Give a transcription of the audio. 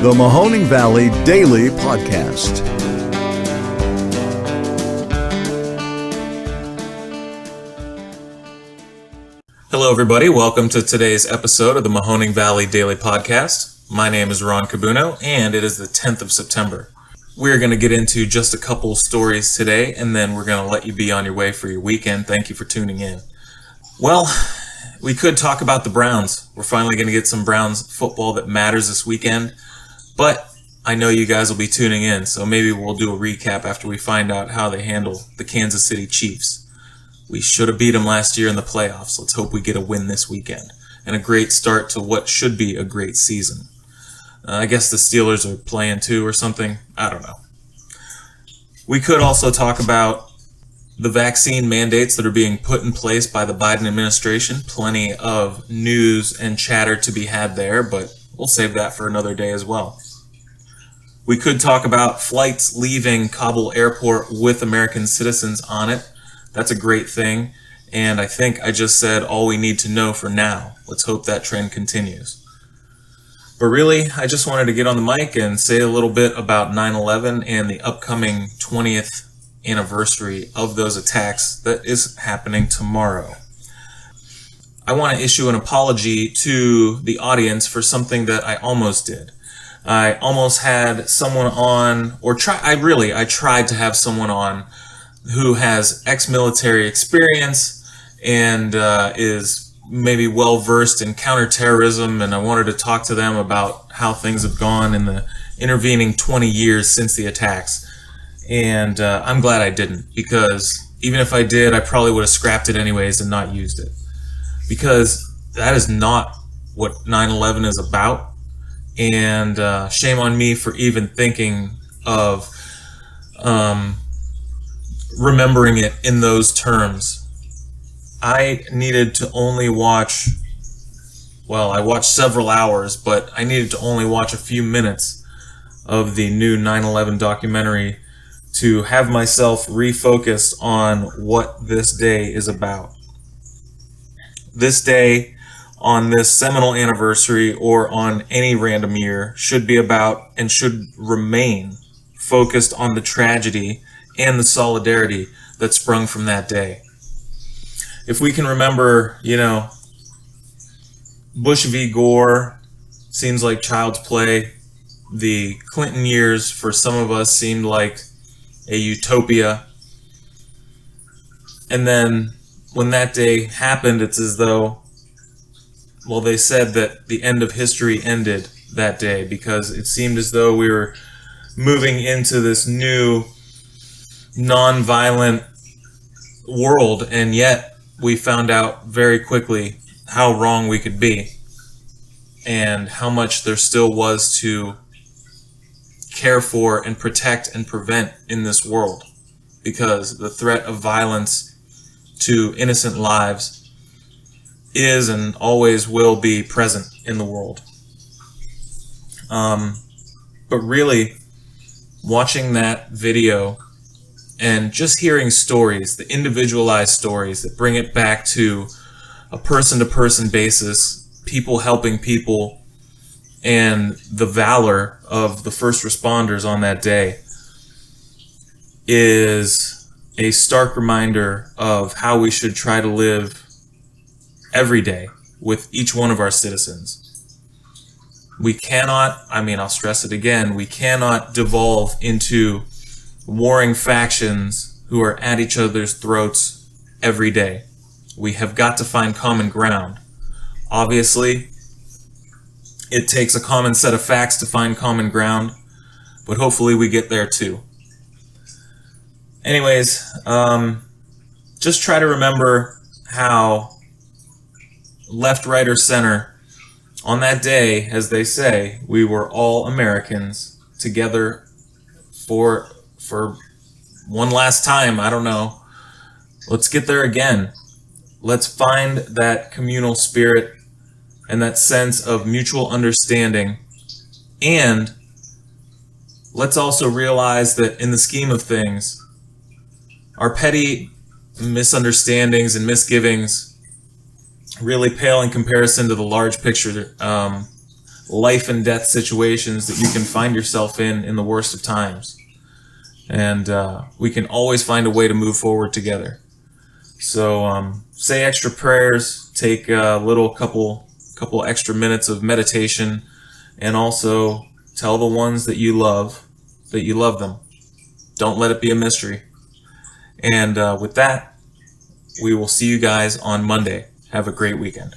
The Mahoning Valley Daily Podcast. Hello, everybody. Welcome to today's episode of the Mahoning Valley Daily Podcast. My name is Ron Cabuno, and it is the 10th of September. We're going to get into just a couple stories today, and then we're going to let you be on your way for your weekend. Thank you for tuning in. Well, we could talk about the Browns. We're finally going to get some Browns football that matters this weekend, but I know you guys will be tuning in, so maybe we'll do a recap after we find out how they handle the Kansas City Chiefs. We should have beat them last year in the playoffs. Let's hope we get a win this weekend and a great start to what should be a great season. I guess the Steelers are playing too or something. I don't know. We could also talk about the vaccine mandates that are being put in place by the Biden administration. Plenty of news and chatter to be had there, but we'll save that for another day as well. We could talk about flights leaving Kabul airport with American citizens on it. That's a great thing, and I think I just said all we need to know for now. Let's hope that trend continues. But really, I just wanted to get on the mic and say a little bit about 9/11 and the upcoming 20th anniversary of those attacks that is happening tomorrow. I want to issue an apology to the audience for something that I almost did. I almost had someone on, I tried to have someone on who has ex-military experience and is maybe well-versed in counterterrorism, and I wanted to talk to them about how things have gone in the intervening 20 years since the attacks. And I'm glad I didn't, because even if I did, I probably would have scrapped it anyways and not used it. Because that is not what 9/11 is about, and shame on me for even thinking of remembering it in those terms. I needed to only watch, I watched several hours, but I needed to only watch a few minutes of the new 9/11 documentary to have myself refocused on what this day is about. This day, on this seminal anniversary or on any random year, should be about and should remain focused on the tragedy and the solidarity that sprung from that day. If we can remember, Bush v. Gore seems like child's play. The Clinton years, for some of us, seemed like a utopia. And then when that day happened, it's as though, they said that the end of history ended that day, because it seemed as though we were moving into this new non-violent world, and yet we found out very quickly how wrong we could be and how much there still was to care for and protect and prevent in this world, because the threat of violence to innocent lives is and always will be present in the world. But really, watching that video and just hearing stories, the individualized stories that bring it back to a person-to-person basis, people helping people, and the valor of the first responders on that day, is a stark reminder of how we should try to live every day with each one of our citizens. We cannot, I'll stress it again, we cannot devolve into warring factions who are at each other's throats every day. We have got to find common ground. Obviously, it takes a common set of facts to find common ground, but hopefully we get there too. Anyways, just try to remember how left, right, or center, on that day, as they say, we were all Americans together for one last time. I don't know. Let's get there again. Let's find that communal spirit and that sense of mutual understanding. And let's also realize that in the scheme of things, our petty misunderstandings and misgivings really pale in comparison to the large picture life and death situations that you can find yourself in the worst of times. And we can always find a way to move forward together. So say extra prayers, take a little couple extra minutes of meditation, and also tell the ones that you love them. Don't let it be a mystery. And with that, we will see you guys on Monday. Have a great weekend.